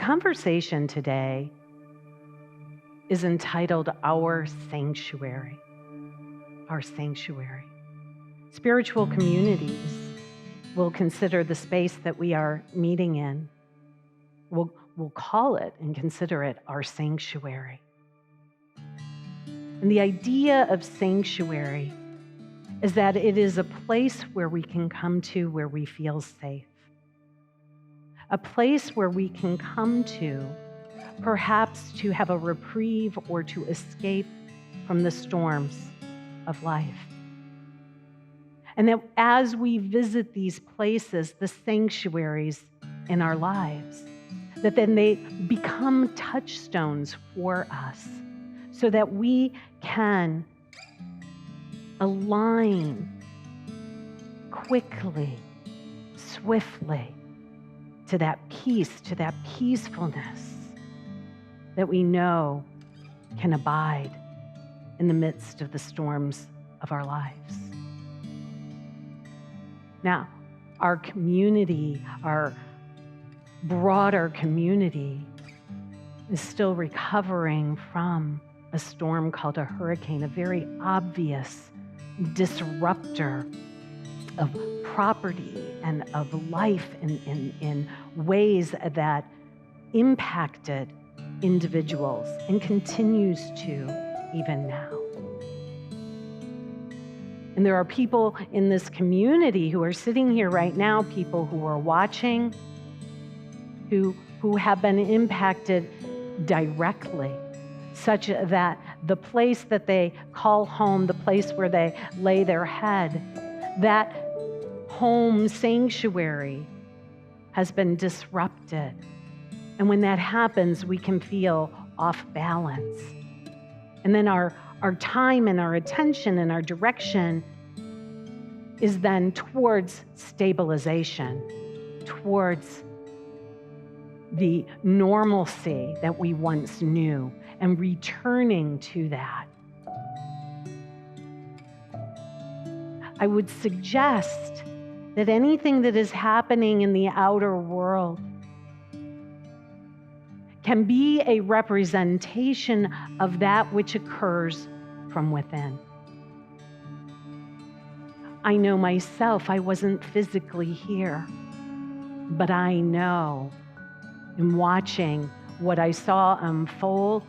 conversation today is entitled Our Sanctuary. Our Sanctuary. Spiritual communities will consider the space that we are meeting in. We'll call it and consider it our sanctuary. And the idea of sanctuary is that it is a place where we can come to where we feel safe. A place where we can come to, perhaps to have a reprieve or to escape from the storms of life. And that as we visit these places, the sanctuaries in our lives, that then they become touchstones for us so that we can align quickly, swiftly to that peace, to that peacefulness that we know can abide in the midst of the storms of our lives. Now, our community, our broader community, is still recovering from a storm called a hurricane, a very obvious disruptor of property and of life in ways that impacted individuals and continues to even now. And there are people in this community who are sitting here right now, people who are watching, who have been impacted directly, such that the place that they call home, the place where they lay their head, that home sanctuary has been disrupted. And when that happens, we can feel off balance. And then our time and our attention and our direction is then towards stabilization, towards the normalcy that we once knew, and returning to that. I would suggest that anything that is happening in the outer world can be a representation of that which occurs from within. I know myself, I wasn't physically here, but I know in watching what I saw unfold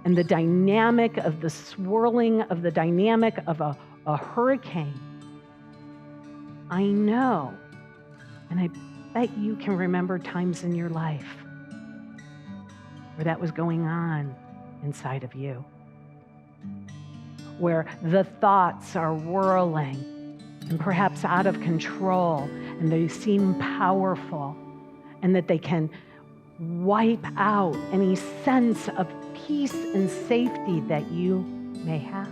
and the dynamic of the swirling of the dynamic of a hurricane, I know, and I bet you can remember times in your life where that was going on inside of you, where the thoughts are whirling and perhaps out of control, and they seem powerful, and that they can wipe out any sense of peace and safety that you may have,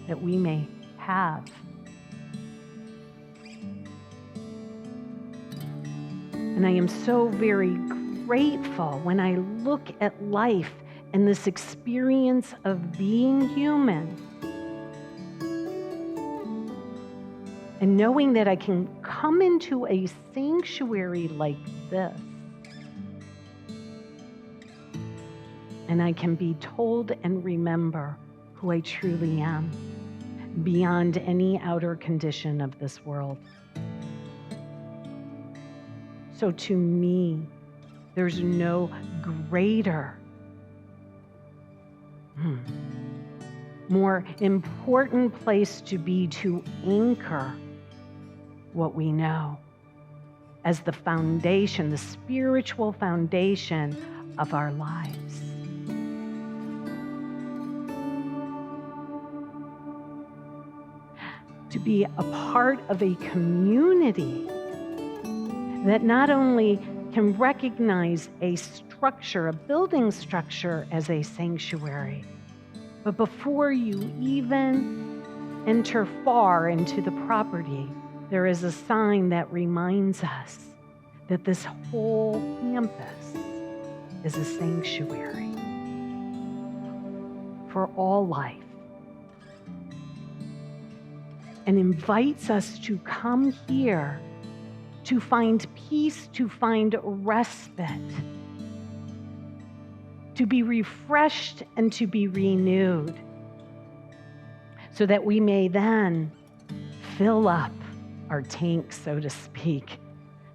that we may have. And I am so very grateful when I look at life and this experience of being human, and knowing that I can come into a sanctuary like this, and I can be told and remember who I truly am beyond any outer condition of this world. So to me, there's no greater, more important place to be to anchor what we know as the foundation, the spiritual foundation of our lives. To be a part of a community that not only can recognize a structure, a building structure as a sanctuary, but before you even enter far into the property, there is a sign that reminds us that this whole campus is a sanctuary for all life, and invites us to come here to find peace, to find respite, to be refreshed and to be renewed, so that we may then fill up our tank, so to speak,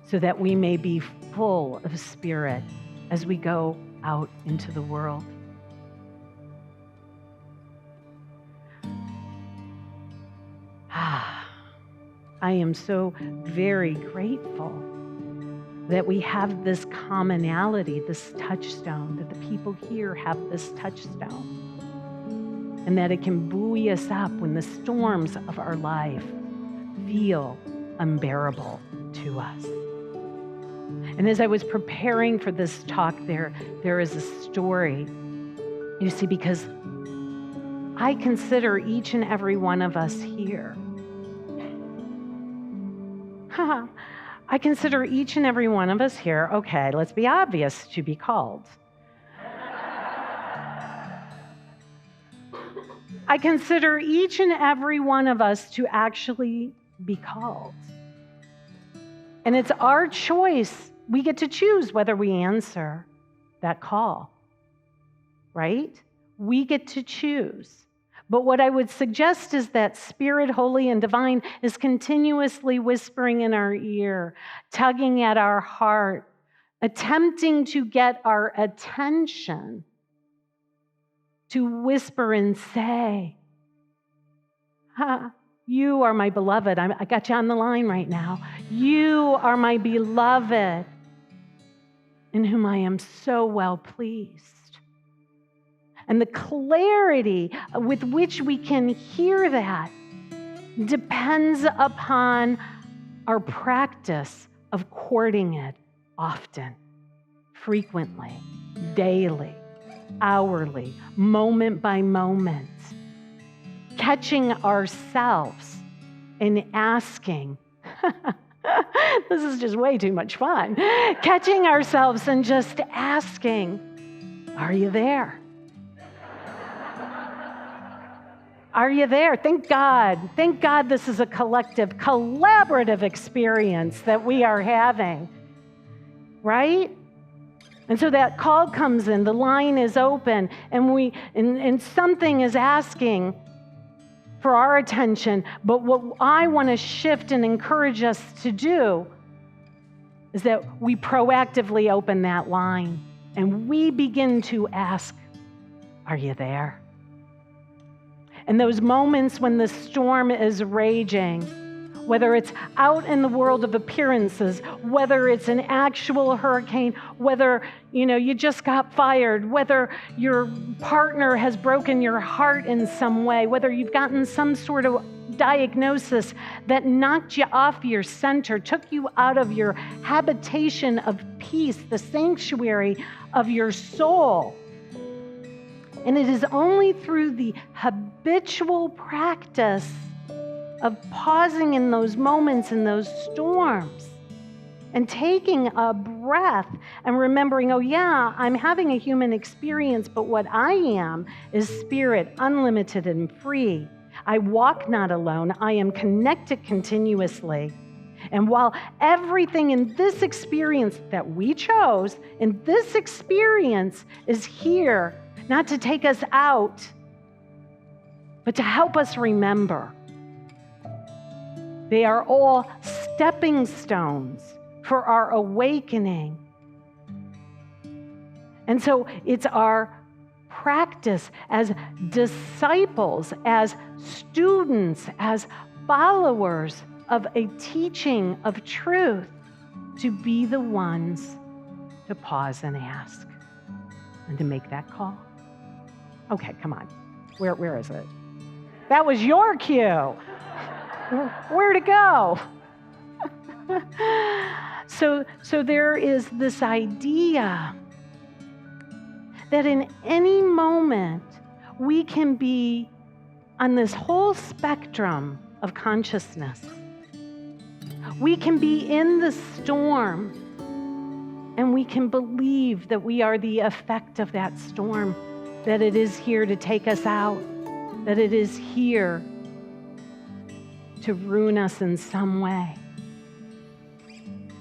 so that we may be full of Spirit as we go out into the world. I am so very grateful that we have this commonality, this touchstone, that the people here have this touchstone, and that it can buoy us up when the storms of our life feel unbearable to us. And as I was preparing for this talk, there is a story, you see, because I consider each and every one of us here. I consider each and every one of us here, okay, let's be obvious, to be called. I consider each and every one of us to actually be called. And it's our choice. We get to choose whether we answer that call, right? We get to choose. But what I would suggest is that Spirit, Holy and Divine, is continuously whispering in our ear, tugging at our heart, attempting to get our attention, to whisper and say, you are my beloved. I got you on the line right now. You are my beloved, in whom I am so well pleased. And the clarity with which we can hear that depends upon our practice of courting it often, frequently, daily, hourly, moment by moment, catching ourselves and asking, this is just way too much fun, catching ourselves and just asking, are you there? Are you there? Thank God. Thank God this is a collective, collaborative experience that we are having, right? And so that call comes in, the line is open, and something is asking for our attention. But what I want to shift and encourage us to do is that we proactively open that line and we begin to ask, are you there? And those moments when the storm is raging, whether it's out in the world of appearances, whether it's an actual hurricane, whether you just got fired, whether your partner has broken your heart in some way, whether you've gotten some sort of diagnosis that knocked you off your center, took you out of your habitation of peace, the sanctuary of your soul. And it is only through the habitual practice of pausing in those moments, in those storms, and taking a breath and remembering, oh yeah, I'm having a human experience, but what I am is Spirit, unlimited and free. I walk not alone. I am connected continuously. And while everything in this experience that we chose, in this experience is here, not to take us out, but to help us remember. They are all stepping stones for our awakening. And so it's our practice as disciples, as students, as followers of a teaching of truth, to be the ones to pause and ask and to make that call. Okay, come on. Where is it? That was your cue. Where to go? So there is this idea that in any moment we can be on this whole spectrum of consciousness. We can be in the storm, and we can believe that we are the effect of that storm, that it is here to take us out, that it is here to ruin us in some way.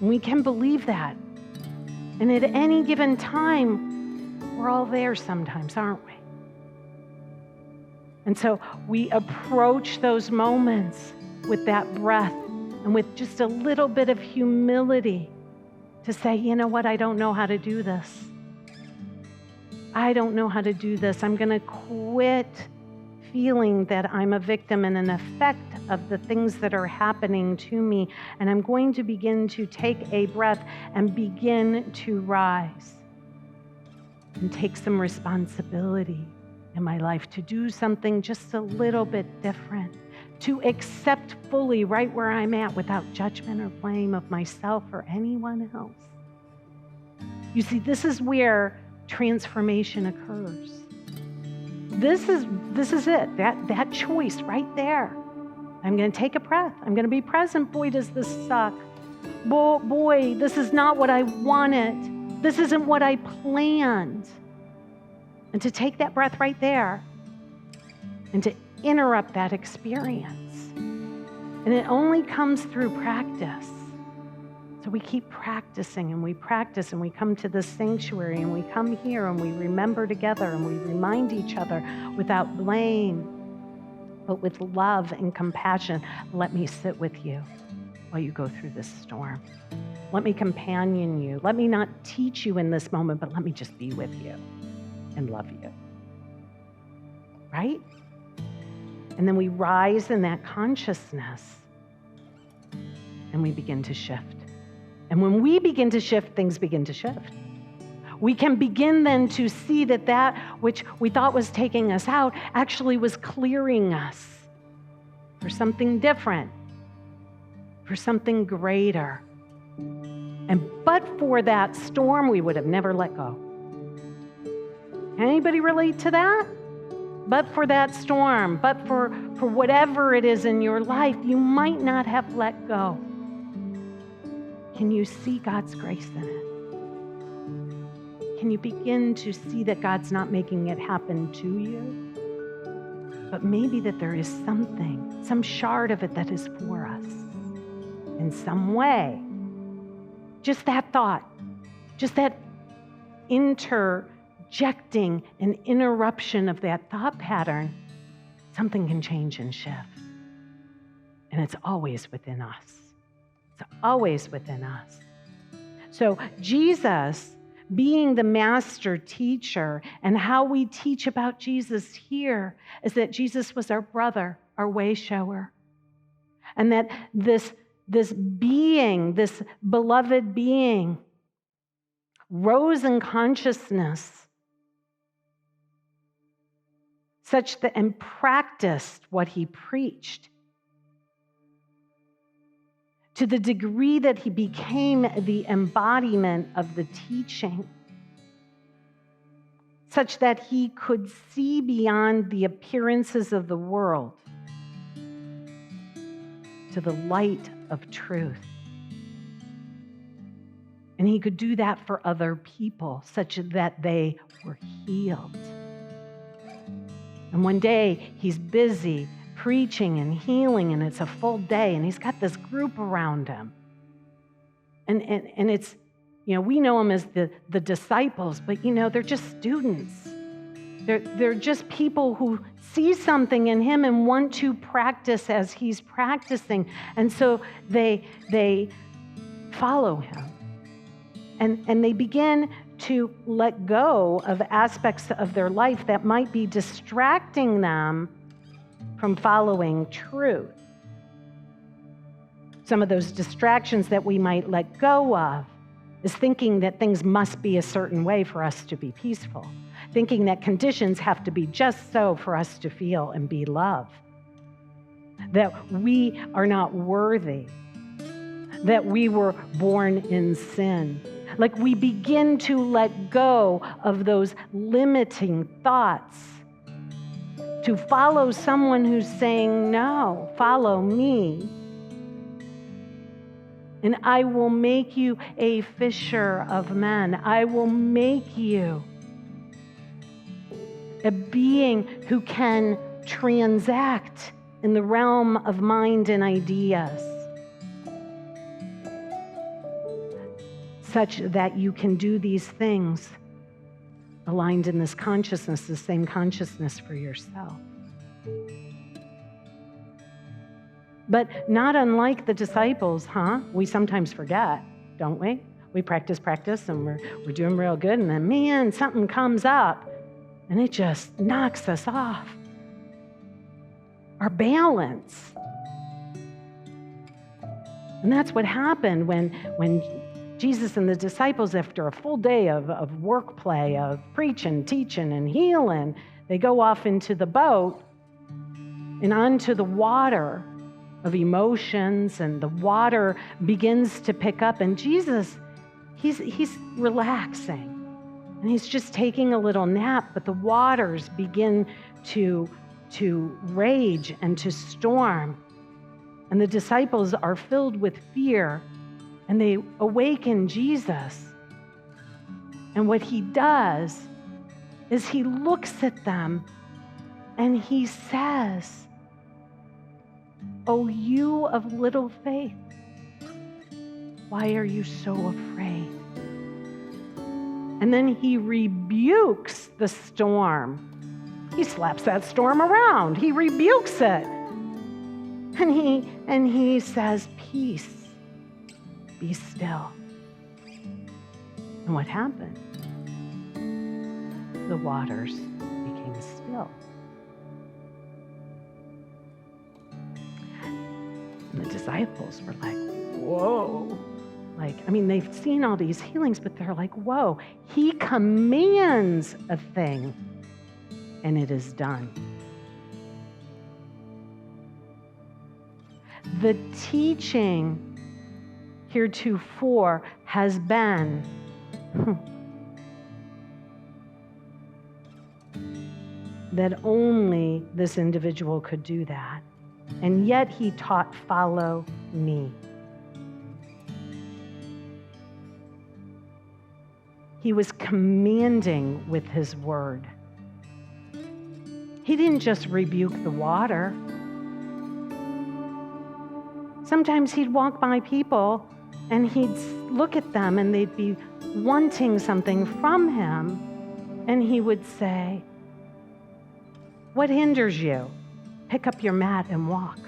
And we can believe that. And at any given time, we're all there sometimes, aren't we? And so we approach those moments with that breath and with just a little bit of humility to say, you know what, I don't know how to do this. I don't know how to do this. I'm going to quit feeling that I'm a victim and an effect of the things that are happening to me. And I'm going to begin to take a breath and begin to rise and take some responsibility in my life to do something just a little bit different, to accept fully right where I'm at without judgment or blame of myself or anyone else. You see, this is where transformation occurs. This is it, that choice right there. I'm going to take a breath. I'm going to be present. Boy, does this suck. Boy, this is not what I wanted. This isn't what I planned. And to take that breath right there and to interrupt that experience. And it only comes through practice. So we keep practicing and we practice and we come to the sanctuary and we come here and we remember together and we remind each other without blame, but with love and compassion. Let me sit with you while you go through this storm. Let me companion you. Let me not teach you in this moment, but let me just be with you and love you. Right? And then we rise in that consciousness and we begin to shift. And when we begin to shift, things begin to shift. We can begin then to see that that which we thought was taking us out actually was clearing us for something different, for something greater. And but for that storm, we would have never let go. Anybody relate to that? But for that storm, but for whatever it is in your life, you might not have let go. Can you see God's grace in it? Can you begin to see that God's not making it happen to you, but maybe that there is something, some shard of it that is for us in some way? Just that thought, just that interjecting an interruption of that thought pattern, something can change and shift. And it's always within us. It's always within us. So Jesus, being the master teacher, and how we teach about Jesus here is that Jesus was our brother, our way shower. And that this being, this beloved being, rose in consciousness such that and practiced what he preached, to the degree that he became the embodiment of the teaching, such that he could see beyond the appearances of the world to the light of truth. And he could do that for other people, such that they were healed. And one day he's busy preaching and healing, and it's a full day, and he's got this group around him. And it's, we know them as the disciples, but they're just students. They're just people who see something in him and want to practice as he's practicing. And so they follow him. And they begin to let go of aspects of their life that might be distracting them from following truth. Some of those distractions that we might let go of is thinking that things must be a certain way for us to be peaceful, thinking that conditions have to be just so for us to feel and be loved, that we are not worthy, that we were born in sin. Like we begin to let go of those limiting thoughts to follow someone who's saying, no, follow me. And I will make you a fisher of men. I will make you a being who can transact in the realm of mind and ideas. such that you can do these things aligned in this consciousness, the same consciousness for yourself. But not unlike the disciples, we sometimes forget, don't we? We practice, and we're doing real good, and then, man, something comes up, and it just knocks us off our balance. And that's what happened when Jesus and the disciples, after a full day of work play, of preaching, teaching, and healing, they go off into the boat and onto the water of emotions, and the water begins to pick up, and Jesus, he's relaxing, and he's just taking a little nap, but the waters begin to rage and to storm, and the disciples are filled with fear, and they awaken Jesus, and what he does is he looks at them and he says, "Oh, you of little faith, why are you so afraid?" And then he rebukes the storm. He slaps that storm around. He rebukes it. And he says, "Peace, be still." And what happened? The waters became still. And the disciples were like, whoa. They've seen all these healings, but they're like, whoa, he commands a thing, and it is done. The teaching heretofore has been that only this individual could do that. And yet he taught, "Follow me." He was commanding with his word. He didn't just rebuke the water. Sometimes he'd walk by people and he'd look at them and they'd be wanting something from him, and he would say, "What hinders you? Pick up your mat and walk.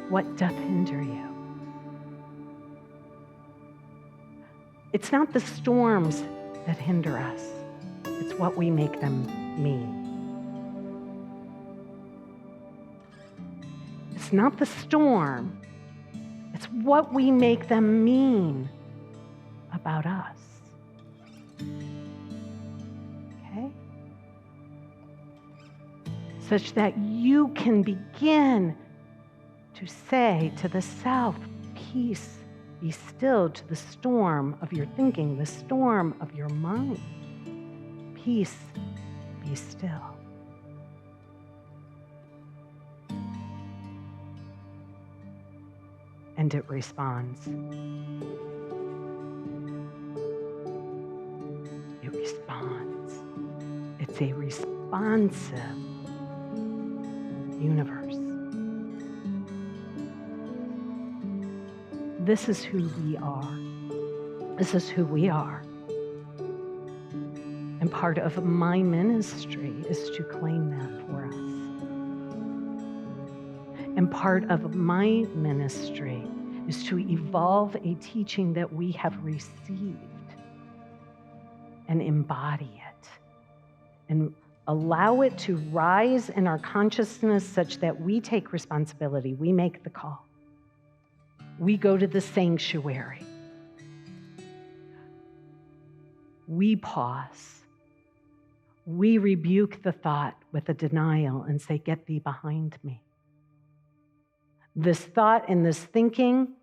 What doth hinder you?" It's not the storms that hinder us. It's what we make them mean. It's not the storm. It's what we make them mean about us. Okay? Such that you can begin to say to the self, "Peace, be still," to the storm of your thinking, the storm of your mind. Peace, be still. And it responds. It responds. It's a responsive universe. This is who we are. This is who we are. And part of my ministry is to claim that for us. And part of my ministry is to evolve a teaching that we have received and embody it and allow it to rise in our consciousness such that we take responsibility. We make the call. We go to the sanctuary. We pause. We rebuke the thought with a denial and say, "Get thee behind me." This thought and this thinking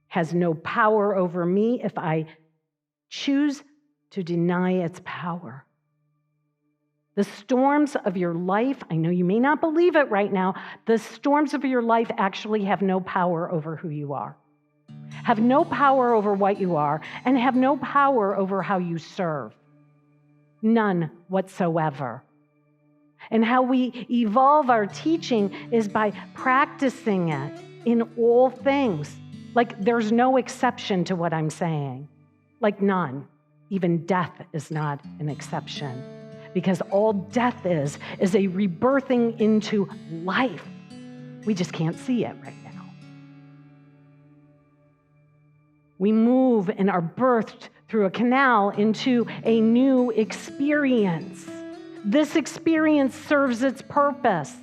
has no power over me if I choose to deny its power. The storms of your life, I know you may not believe it right now, the storms of your life actually have no power over who you are, have no power over what you are, and have no power over how you serve. None whatsoever. And how we evolve our teaching is by practicing it in all things. Like there's no exception to what I'm saying. Like none. Even death is not an exception. Because all death is a rebirthing into life. We just can't see it right now. We move and are birthed through a canal into a new experience. This experience serves its purpose.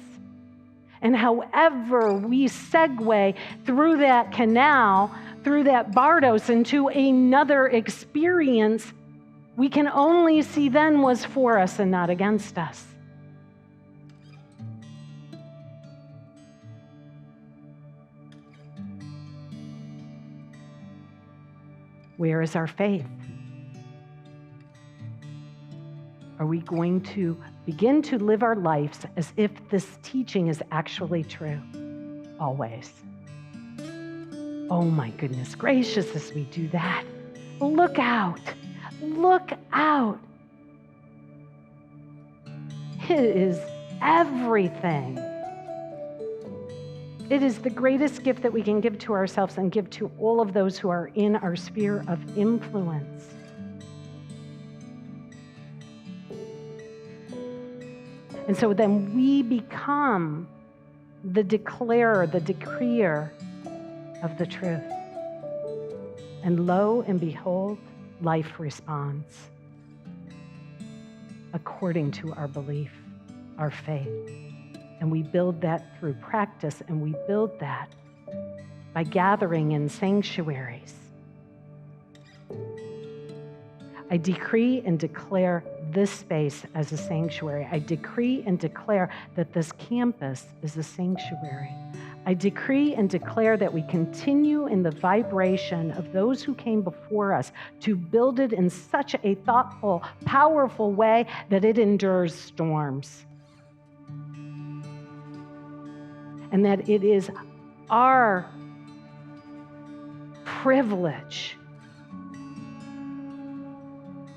And however we segue through that canal, through that bardos into another experience, we can only see then was for us and not against us. Where is our faith? Are we going to begin to live our lives as if this teaching is actually true? Always. Oh my goodness gracious, as we do that, look out. Look out. It is everything. It is the greatest gift that we can give to ourselves and give to all of those who are in our sphere of influence. And so then we become the declarer, the decreer of the truth. And lo and behold, life responds according to our belief, our faith. And we build that through practice, and we build that by gathering in sanctuaries. I decree and declare this space as a sanctuary. I decree and declare that this campus is a sanctuary. I decree and declare that we continue in the vibration of those who came before us to build it in such a thoughtful, powerful way that it endures storms. And that it is our privilege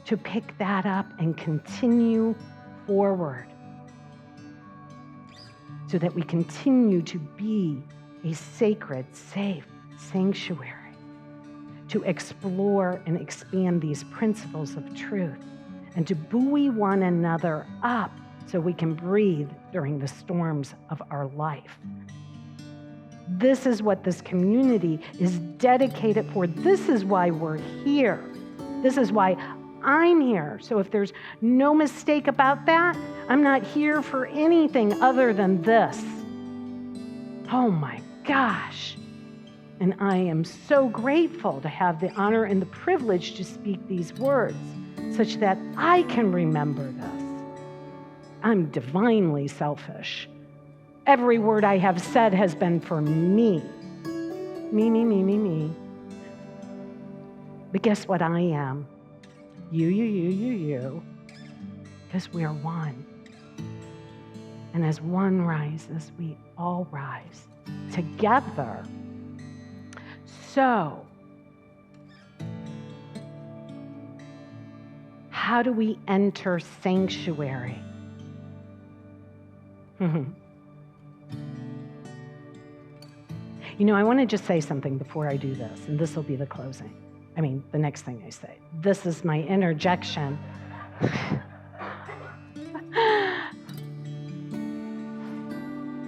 to pick that up and continue forward so that we continue to be a sacred, safe sanctuary, to explore and expand these principles of truth and to buoy one another up so we can breathe during the storms of our life. This is what this community is dedicated for. This is why we're here. This is why I'm here. So if there's no mistake about that, I'm not here for anything other than this. Oh my gosh. And I am so grateful to have the honor and the privilege to speak these words such that I can remember this. I'm divinely selfish. Every word I have said has been for me. Me. But guess what I am? You. Because we're one. And as one rises, we all rise together. So, how do we enter sanctuary? You know, I want to just say something before I do this, and this will be the closing. The next thing I say. This is my interjection.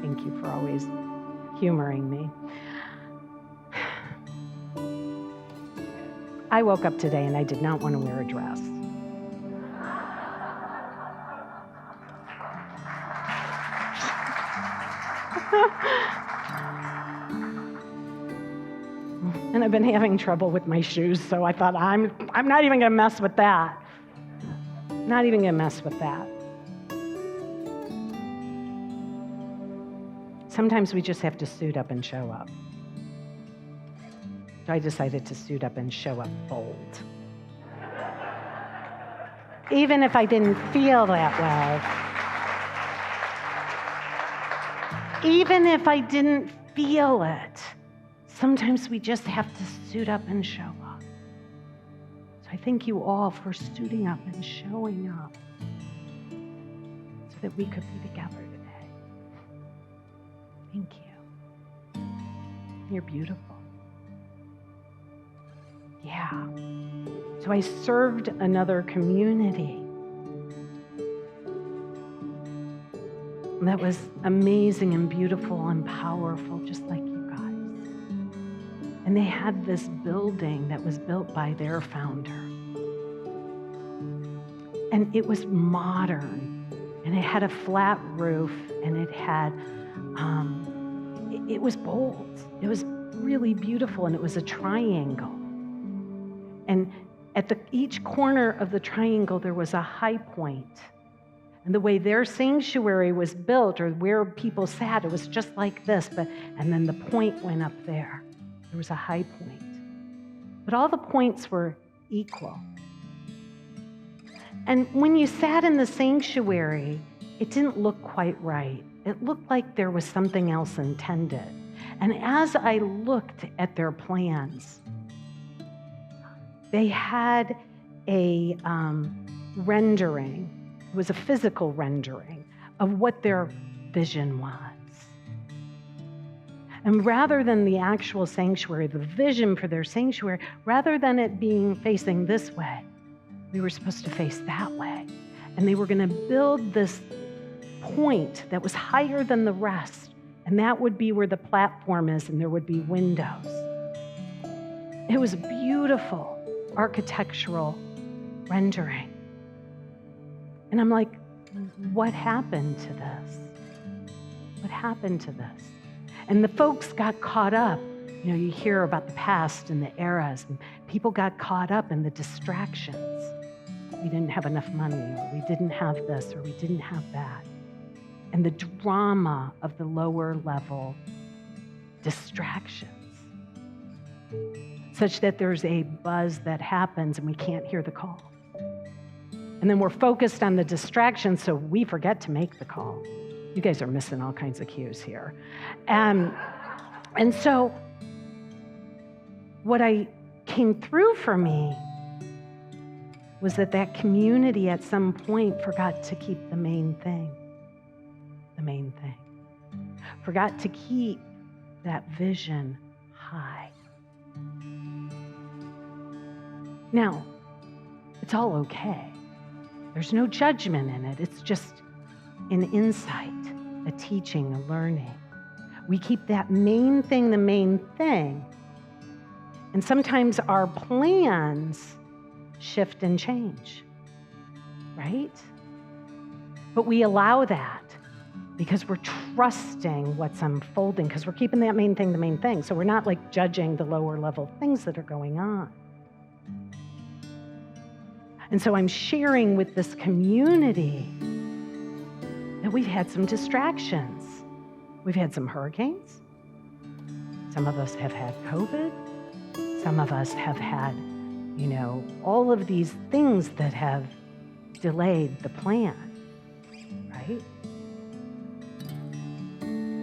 Thank you for always humoring me. I woke up today and I did not want to wear a dress. And I've been having trouble with my shoes, so I thought, I'm not even going to mess with that. Not even going to mess with that. Sometimes we just have to suit up and show up. So I decided to suit up and show up bold. Even if I didn't feel that way. Even if I didn't feel it. Sometimes we just have to suit up and show up. So I thank you all for suiting up and showing up so that we could be together today. Thank you. You're beautiful. Yeah. So I served another community. That was amazing and beautiful and powerful, just like you guys. And they had this building that was built by their founder. And it was modern, and it had a flat roof, and it had, it was bold. It was really beautiful, and it was a triangle. And at each corner of the triangle, there was a high point. And the way their sanctuary was built, or where people sat, it was just like this, and then the point went up there. There was a high point. But all the points were equal. And when you sat in the sanctuary, it didn't look quite right. It looked like there was something else intended. And as I looked at their plans, they had a rendering. It was a physical rendering of what their vision was. And rather than the actual sanctuary, the vision for their sanctuary, rather than it being facing this way, we were supposed to face that way. And they were going to build this point that was higher than the rest. And that would be where the platform is, and there would be windows. It was a beautiful architectural rendering. And I'm like, what happened to this? What happened to this? And the folks got caught up. You know, you hear about the past and the eras, and people got caught up in the distractions. We didn't have enough money, or we didn't have this, or we didn't have that. And the drama of the lower level distractions, such that there's a buzz that happens and we can't hear the call. And then we're focused on the distraction, so we forget to make the call. You guys are missing all kinds of cues here. And so what I came through for me was that community at some point forgot to keep the main thing. Forgot to keep that vision high. Now, it's all okay. There's no judgment in it. It's just an insight, a teaching, a learning. We keep that main thing the main thing. And sometimes our plans shift and change, right? But we allow that because we're trusting what's unfolding, because we're keeping that main thing the main thing. So we're not like judging the lower level things that are going on. And so I'm sharing with this community that we've had some distractions. We've had some hurricanes. Some of us have had COVID. Some of us have had, all of these things that have delayed the plan, right?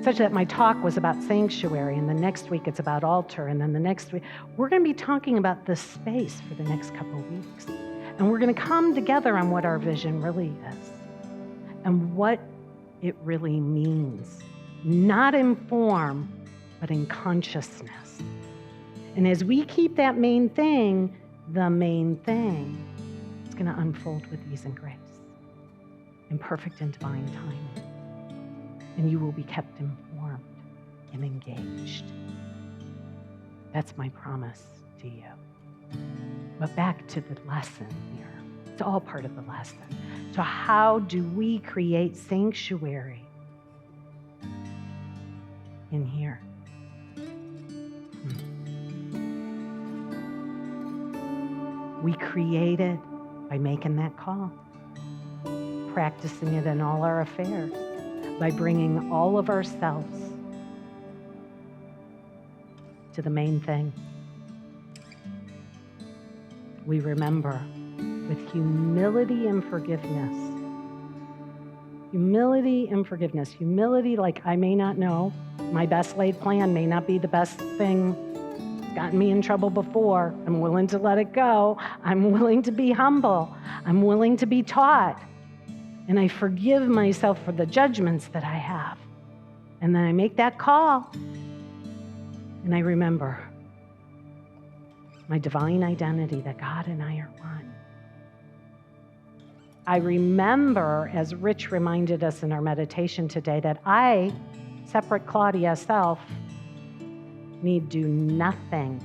Such that my talk was about sanctuary, and the next week it's about altar, and then the next week, we're going to be talking about this space for the next couple of weeks. And we're going to come together on what our vision really is and what it really means, not in form, but in consciousness. And as we keep that main thing, the main thing, it's going to unfold with ease and grace, in perfect and divine timing. And you will be kept informed and engaged. That's my promise to you. But back to the lesson here. It's all part of the lesson. So how do we create sanctuary in here? We create it by making that call, practicing it in all our affairs, by bringing all of ourselves to the main thing. We remember with humility and forgiveness. Humility and forgiveness. Humility, like I may not know. My best laid plan may not be the best thing. It's gotten me in trouble before. I'm willing to let it go. I'm willing to be humble. I'm willing to be taught. And I forgive myself for the judgments that I have. And then I make that call. And I remember my divine identity, that God and I are one. I remember, as Rich reminded us in our meditation today, that I, separate Claudia self, need do nothing.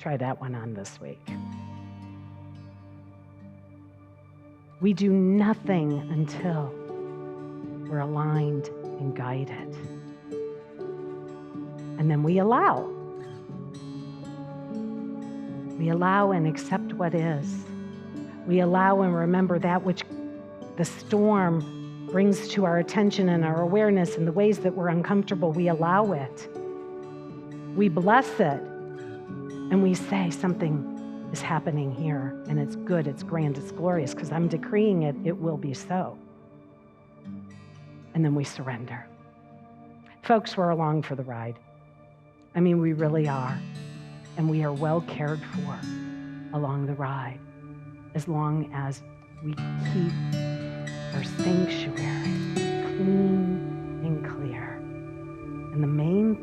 Try that one on this week. We do nothing until we're aligned and guided. And then we allow. We allow and accept what is. We allow and remember that which the storm brings to our attention and our awareness in the ways that we're uncomfortable. We allow it. We bless it. And we say something is happening here, and it's good, it's grand, it's glorious, because I'm decreeing it, it will be so. And then we surrender. Folks, we're along for the ride. I mean, we really are. And we are well cared for along the ride, as long as we keep our sanctuary clean and clear. And the main